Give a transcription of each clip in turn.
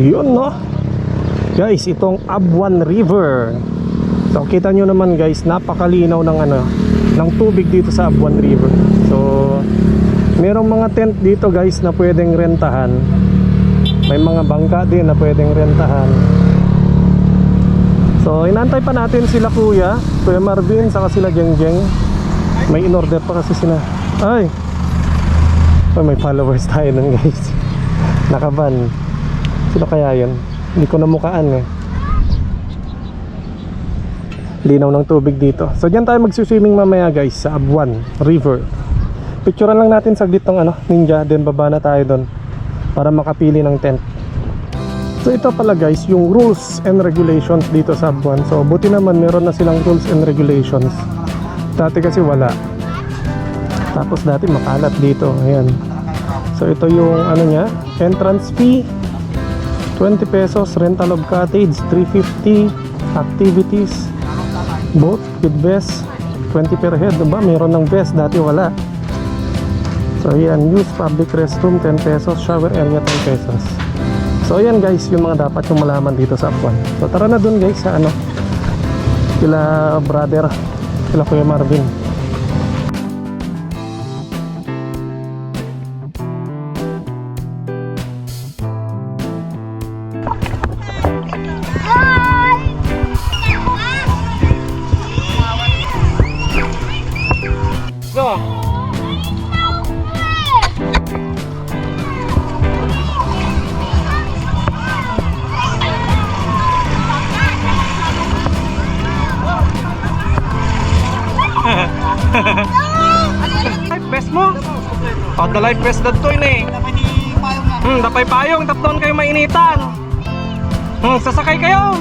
Yun, no? Guys, itong Abuan River. So kita nyo naman guys, napakalinaw ng ng tubig dito sa Abuan River. So merong mga tent dito guys na pwedeng rentahan. May mga bangka din na pwedeng rentahan. So inantay pa natin sila Kuya Marvin, saka sila Jengjeng. May in-order pa kasi sila. Ay, may followers tayo nun guys. Nakaban. Sino kaya yun? Hindi ko namukaan eh. Linaw ng tubig dito. So dyan tayo magsuswimming mamaya guys sa Abuan River. Picturean lang natin saglit tong ninja, then baba na tayo doon para makapili ng tent. So ito pala guys yung rules and regulations dito sa Abuan. So buti naman meron na silang rules and regulations. Dati kasi wala. Tapos dati makalat dito. Ayan. So ito yung niya, entrance fee 20 pesos, rental of cottage 350, activities boat with vest 20 per head, diba? Meron ng vest, dati wala. So yan, use public restroom 10 pesos, shower area 10 pesos. So yan guys, yung mga dapat yung malaman dito sa Abuan. So tara na dun guys sa kila brother, kila Kuya Marvin. Life vest mo? Oh, the life vest dat to yun eh. Dapay payong, tapon kayo mainitan. Sasakay kayo.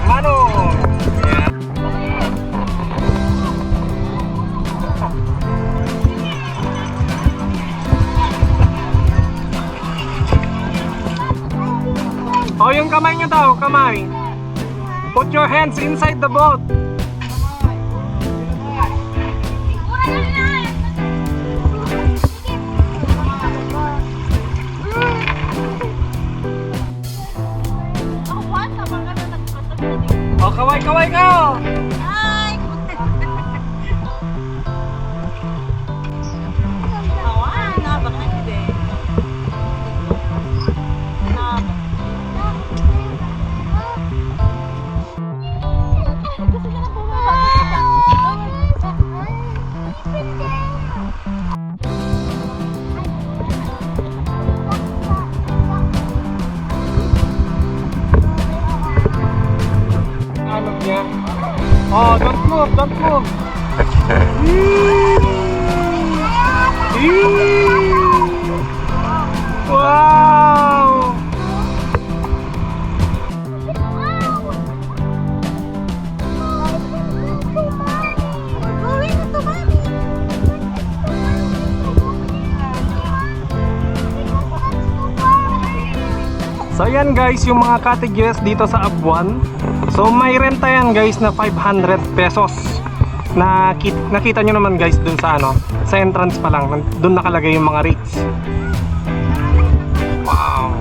Ano? Oh, yung kamay nyo daw, kamay. Put your hands inside the boat. Oh, kaway-kaway ka. Hi! Oh, don't move, don't move. Wow! So yan guys, yung mga cottages dito sa Abuan. So may renta yan guys na 500 pesos. Nakita nyo naman guys dun sa sa entrance pa lang. Dun nakalagay yung mga rates. Wow!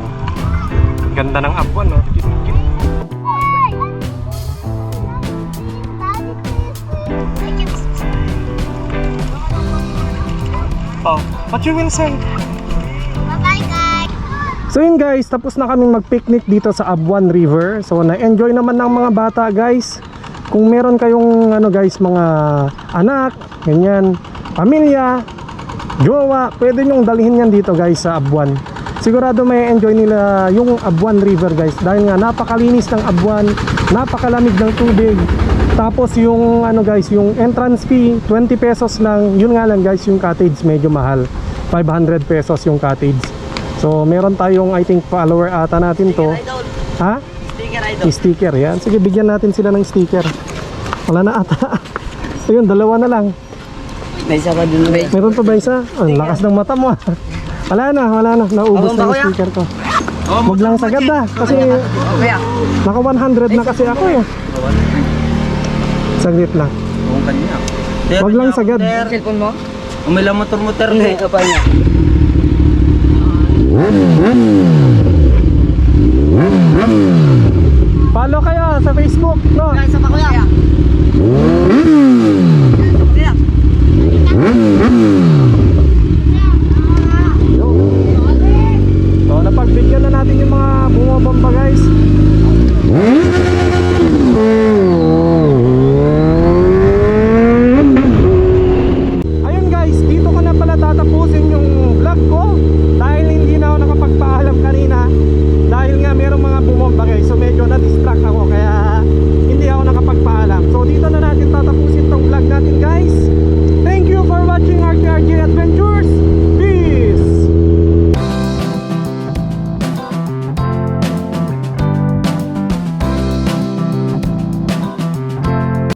Ganda ng Abuan, no? Oh, what you will say? So yun guys, tapos na kaming mag-picnic dito sa Abuan River. So na-enjoy naman ng mga bata guys. Kung meron kayong guys, mga anak, ganyan, pamilya, jowa, pwede nyong dalhin yan dito guys sa Abuan. Sigurado may enjoy nila yung Abuan River guys. Dahil nga napakalinis ng Abuan, napakalamig ng tubig. Tapos yung guys, yung entrance fee 20 pesos lang. Yun nga lang guys, yung cottage medyo mahal, 500 pesos yung cottage. So meron tayong I think follower ata natin to. Ha? Sticker idol. Sticker yan. Sige, bigyan natin sila ng sticker. Wala na ata. Ayun, dalawa na lang. May isa pa dun. Meron pa ba isa? Ang lakas ng mata mo. Wala na. Naubos na yung sticker ko. Huwag lang sagad na. Kasi naka 100 na kasi ako eh. Saglit lang. Buong kanina. Wag lang sagad. Cellphone mo? Umilang motor-motor Hindi, apa niya. Follow kayo sa Facebook, no? Guys, apa kuya?